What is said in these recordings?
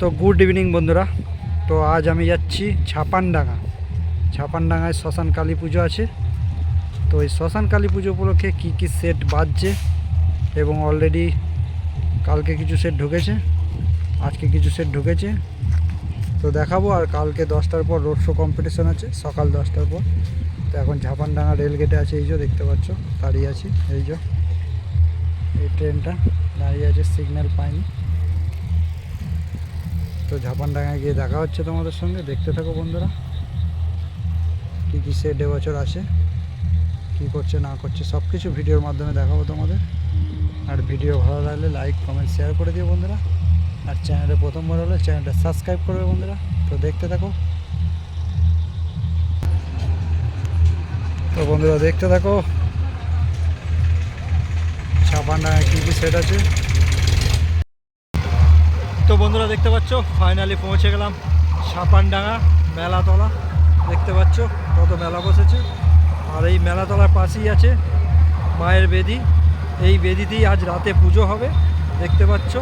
তো good evening বন্ধুরা। তো আজ আমি যাচ্ছি ছাপানডাঙ্গায় শ্মশান কালী পুজো আছে। তো এই শ্মশান কালী পুজো উপলক্ষে কী সেট বাজছে এবং অলরেডি কালকে কিছু সেট ঢুকেছে, আজকে কিছু সেট ঢুকেছে, তো দেখাবো। আর কালকে 10টার পর রোড শো কম্পিটিশন আছে, সকাল 10টার পর। তো এখন ছাপানডাঙ্গা রেল গেটে আছে, এই যে দেখতে পাচ্ছ দাঁড়িয়ে আছি, এই যে এই ট্রেনটা দাঁড়িয়ে আছে, সিগন্যাল পাইনি। তো ছাপানডাঙ্গায় গিয়ে দেখা হচ্ছে তোমাদের সঙ্গে, দেখতে থাকো বন্ধুরা। কী সেট এবছর আসে, কী করছে না করছে সব কিছু ভিডিওর মাধ্যমে দেখাবো তোমাদের। আর ভিডিও ভালো লাগলে লাইক কমেন্ট শেয়ার করে দিও বন্ধুরা। আর চ্যানেলে প্রথমবার হলে চ্যানেলটা সাবস্ক্রাইব করবে বন্ধুরা। তো দেখতে থাকো। তো বন্ধুরা দেখতে থাকো ছাপানডাঙ্গায় কী সেট আছে। তো বন্ধুরা দেখতে পাচ্ছ ফাইনালি পৌঁছে গেলাম ছাপানডাঙ্গা মেলাতলা। দেখতে পাচ্ছ কত মেলা বসেছে। আর এই মেলাতলার পাশেই আছে মায়ের বেদি। এই বেদিতেই আজ রাতে পুজো হবে। দেখতে পাচ্ছ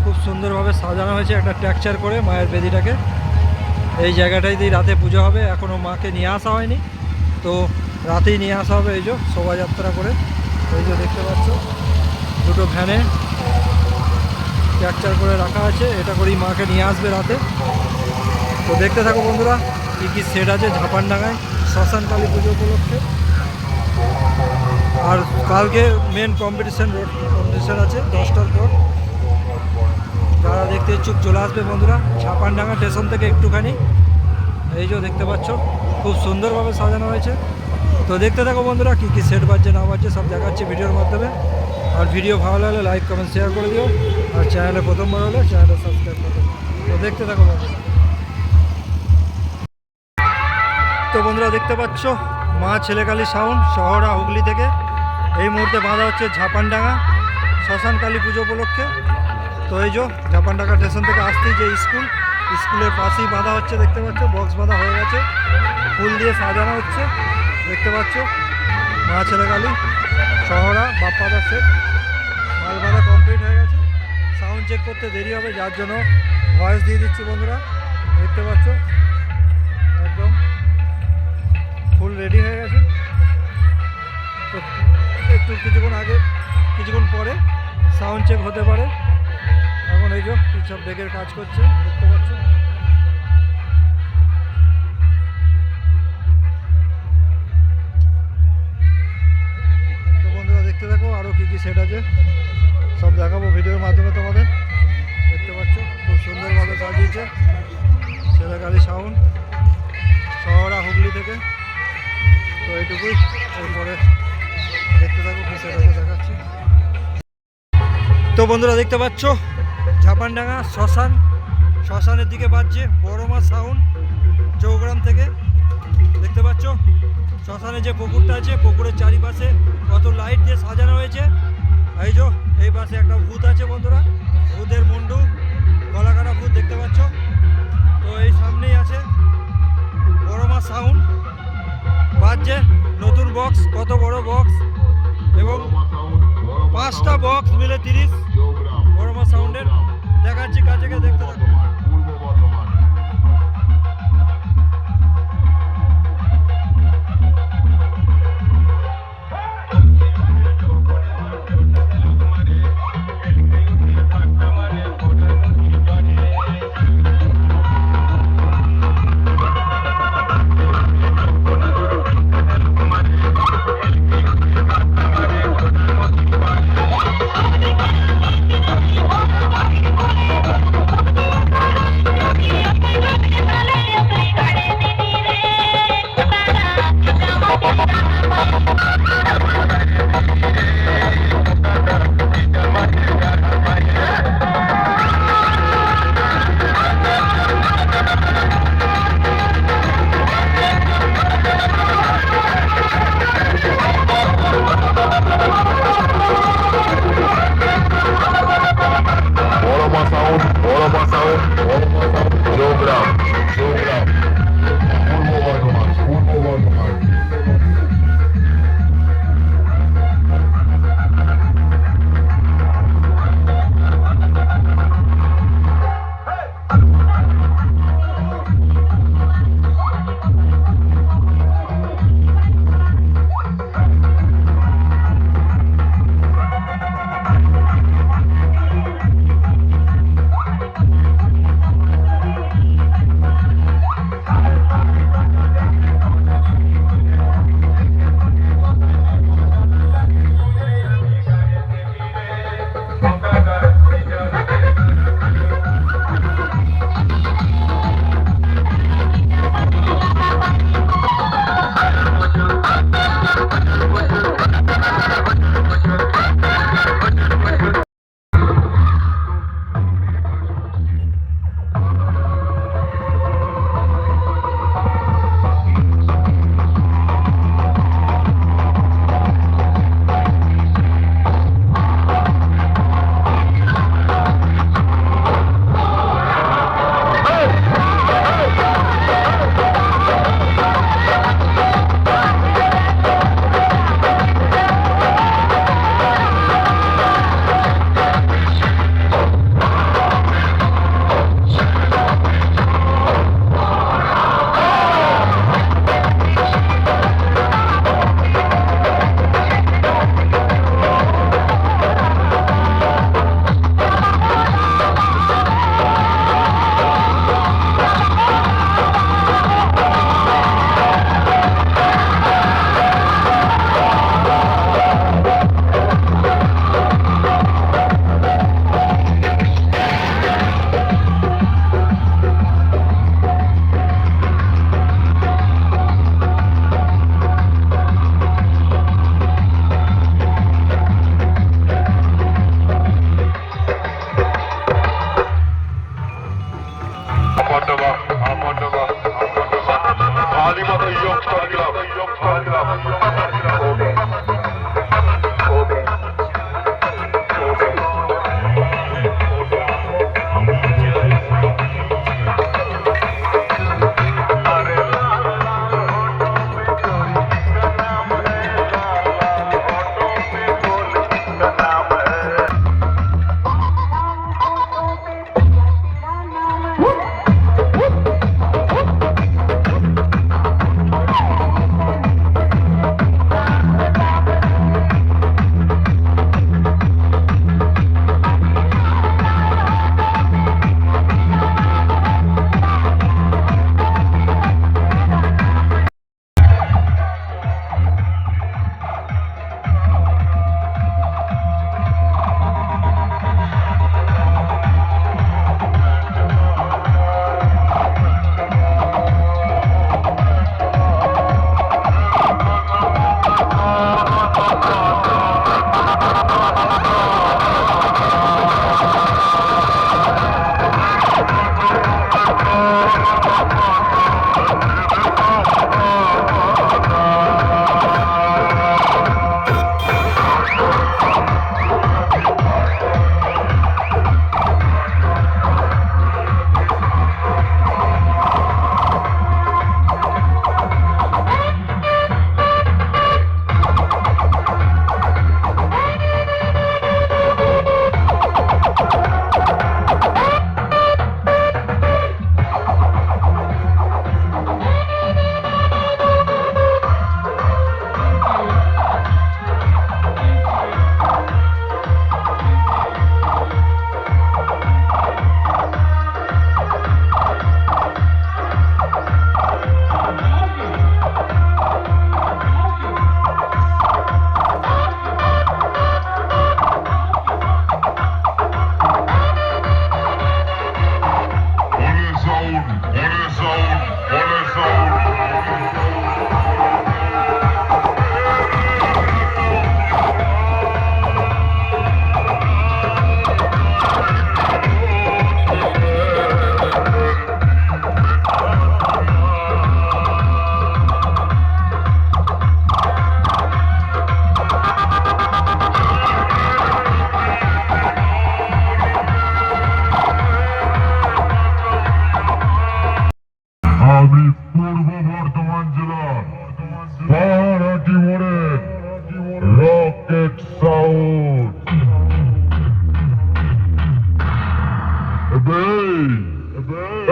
খুব সুন্দরভাবে সাজানো হয়েছে একটা ট্র্যাকচার করে মায়ের বেদিটাকে। এই জায়গাটাতেই রাতে পুজো হবে। এখনও মাকে নিয়ে আসা হয়নি, তো রাতেই নিয়ে আসা হবে। এই যে শোভাযাত্রা করে, এই যে দেখতে পাচ্ছ দুটো ভ্যানে ক্যাপচার করে রাখা আছে, এটা করেই মাকে নিয়ে আসবে রাতে। তো দেখতে থাকো বন্ধুরা কী সেট আছে ছাপানডাঙ্গায় শ্মশান কালী পুজো উপলক্ষে। আর কালকে মেন কম্পিটিশন রোড কম্পিটিশন আছে 10টার পর। যারা দেখতে ইচ্ছুক চলে আসবে বন্ধুরা ছাপানডাঙ্গা স্টেশন থেকে একটুখানি। এই যে দেখতে পাচ্ছ খুব সুন্দরভাবে সাজানো হয়েছে। তো দেখতে থাকো বন্ধুরা কী সেট বাজছে না বাজছে সব দেখাচ্ছি ভিডিওর মাধ্যমে। আর ভিডিও ভালো লাগলে লাইক কমেন্ট শেয়ার করে দিও। আর চ্যানেলে প্রথমবার হলে চ্যানেলটা সাবস্ক্রাইব করে দিও। তো দেখতে থাকো বন্ধুরা। তো বন্ধুরা দেখতে পাচ্ছ মা ছেলেকালী সাউন্ড শহরা হুগলি থেকে এই মুহূর্তে বাঁধা হচ্ছে ছাপানডাঙ্গা শ্মশান কালী পুজো উপলক্ষে। তো এই যে ছাপানডাঙ্গা স্টেশন থেকে আসতেই যে স্কুলের পাশেই বাঁধা হচ্ছে, দেখতে পাচ্ছ বক্স বাঁধা হয়ে গেছে, ফুল দিয়ে সাজানো হচ্ছে। দেখতে পাচ্ছ মা ছেলেকালী শহরা বাপ্পাদার সেট মাল বাঁধা কমপ্লিট হয়ে গেছে। সাউন্ড চেক করতে দেরি হবে, যার জন্য ভয়েস দিয়ে দিচ্ছি বন্ধুরা। দেখতে পাচ্ছ একদম ফুল রেডি হয়ে গেছে। তো একটু কিছুক্ষণ পরে সাউন্ড চেক হতে পারে। এখন এই যে সব ব্রেকের কাজ করছে, দেখতে পাচ্ছ। তো বন্ধুরা দেখতে থাকো আরও কী সেট আছে সব দেখাবো ভিডিওর মাধ্যমে তোমাদের। দেখতে পাচ্ছ খুব সুন্দরভাবে সাজিয়েছে ছেলেকালী সাউন্ড শহরা হুগলি থেকে। তো এইটুকুই, এরপরে দেখতে থাকো কী সেট আছে দেখাচ্ছি। তো বন্ধুরা দেখতে পাচ্ছ ছাপানডাঙ্গা শ্মশানের দিকে বাজছে বড় মা সাউন্ড চৌগ্রাম থেকে। দেখতে পাচ্ছ শ্মশানে যে পুকুরটা আছে, পুকুরের চারিপাশে কত লাইট দিয়ে সাজানো হয়েছে। এই যে এই পাশে একটা ভূত আছে বন্ধুরা, ভূতের মুন্ডু গলা কাটা ভূত দেখতে পাচ্ছ। তো এই সামনেই আছে বড় মা সাউন্ড বাজছে নতুন বক্স, কত বড় বক্স, এবং 5টা বক্স মিলে 30 বড় মা সাউন্ডের। দেখাচ্ছি কাছে গিয়ে দেখতে থাকো।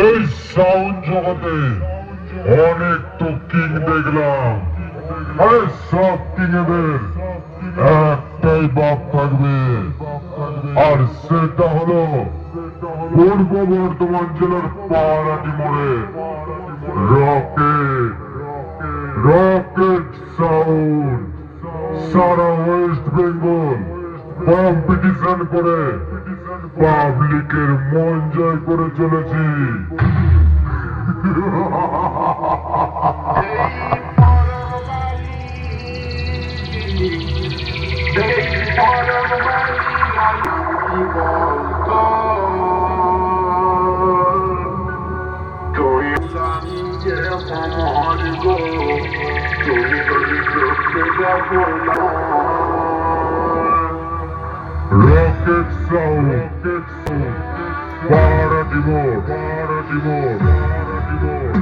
এই সাউন্ড জগতে অনেক তো কিং দেখলাম, আরে সব কিংদের একটাই বাপ থাকবে, আর সেটা হলো পূর্ব বর্ধমান জেলার পাহাড়াটি মোড়ে রকেট রকেট সাউন্ড। সারা ওয়েস্ট বেঙ্গল কম্পিটিশন করে পাবলিকের মন জয় করে চলেছি। Rocket sound, পাহাড়াটি মোড়, পাহাড়াটি মোড়, পাহাড়াটি মোড়।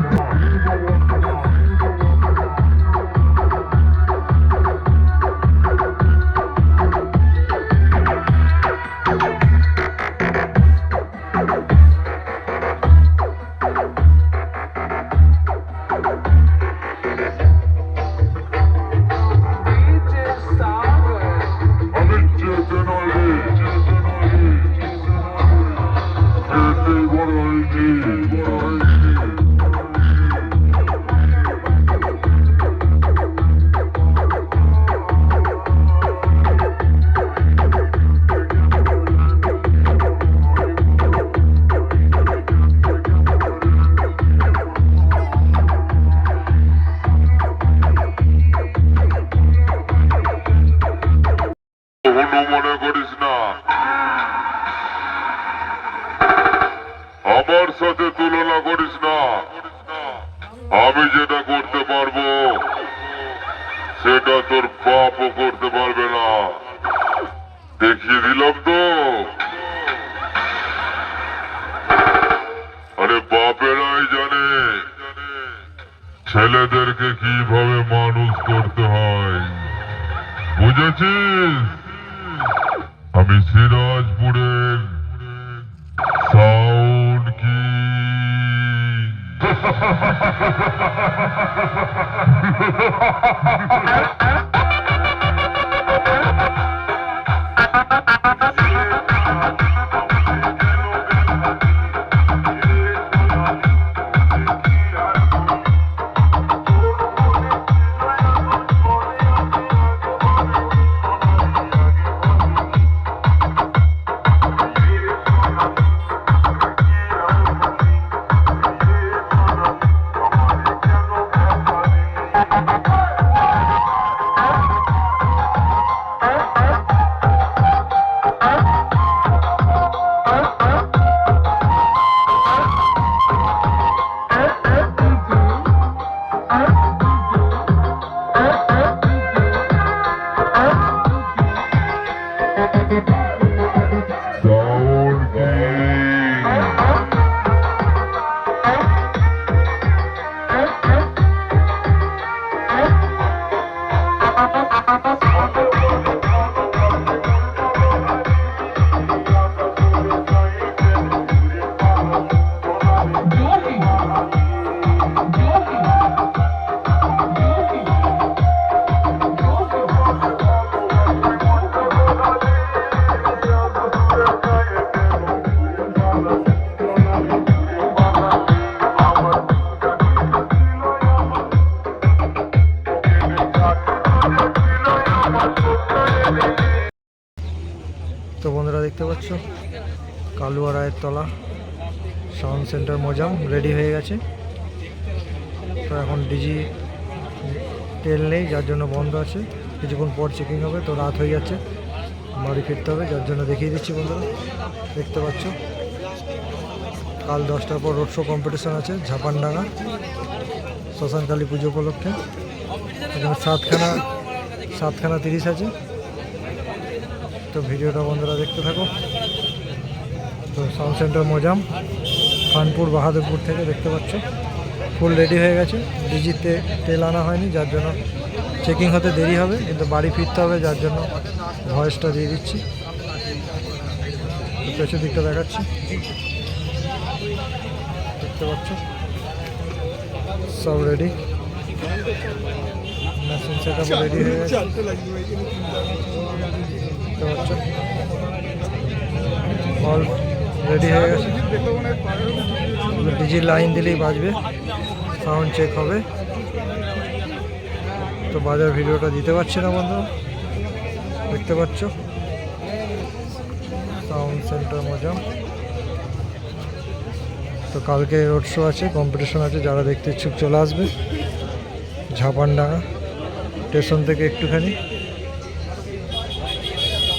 মনে করিস না, আমার সাথে তুলনা করিস না। আমি যেটা করতে পারবো সেটা তোর বাপও করতে পারবে না। দেখিয়ে দিলাম তো। আরে বাপেরাই জানে ছেলেদেরকে কিভাবে মানুষ করতে হয়, বুঝেছিস? আমি সিরাজপুরের সাউন্ড কি। তো বন্ধুরা দেখতে পাচ্ছ কালুয়া রায়ের তলা সাউন্ড সেন্টার মজাম রেডি হয়ে গেছে। তো এখন ডিজি তেল নেই, যার জন্য বন্ধ আছে। কিছুক্ষণ পর চেকিং হবে, তো রাত হয়ে যাচ্ছে, বাড়ি ফিরতে হবে, যার জন্য দেখিয়ে দিচ্ছি বন্ধুরা। দেখতে পাচ্ছ কাল 10টার পর রোড শো কম্পিটিশান আছে ঝাপানডাঙ্গা শ্মশানকালী পুজো উপলক্ষে। এখানে সাতখানা 30 আছে। তো ভিডিওটা বন্ধুরা দেখতে থাকো। তো সাউন্ড সেন্টার মজাম খানপুর বাহাদুরপুর থেকে দেখতে পাচ্ছ ফুল রেডি হয়ে গেছে। ডিজিতে তেল আনা হয়নি, যার জন্য চেকিং হতে দেরি হবে, কিন্তু বাড়ি ফিরতে হবে, যার জন্য ভয়েসটা দিয়ে দিচ্ছি। তো পেছন দিকটা দেখাচ্ছি। দেখতে পাচ্ছ সব ready, machine set up ready হয়ে গেছে। দেখতে পাচ্ছ অল রেডি হয়ে গেছে। ডিজি লাইন দিলেই বাজবে, সাউন্ড চেক হবে। তো বাজার ভিডিওটা দিতে পারছি না বন্ধু, দেখতে পাচ্ছ সাউন্ড সেন্টার মজা। তো কালকে রোড শো আছে, কম্পিটিশন আছে, যারা দেখতে ইচ্ছুক চলে আসবে। ঝাপানডাঙ্গা স্টেশন থেকে একটুখানি।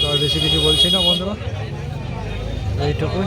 তো আর বেশি কিছু বলছি না বন্ধুরা, এইটুকুই।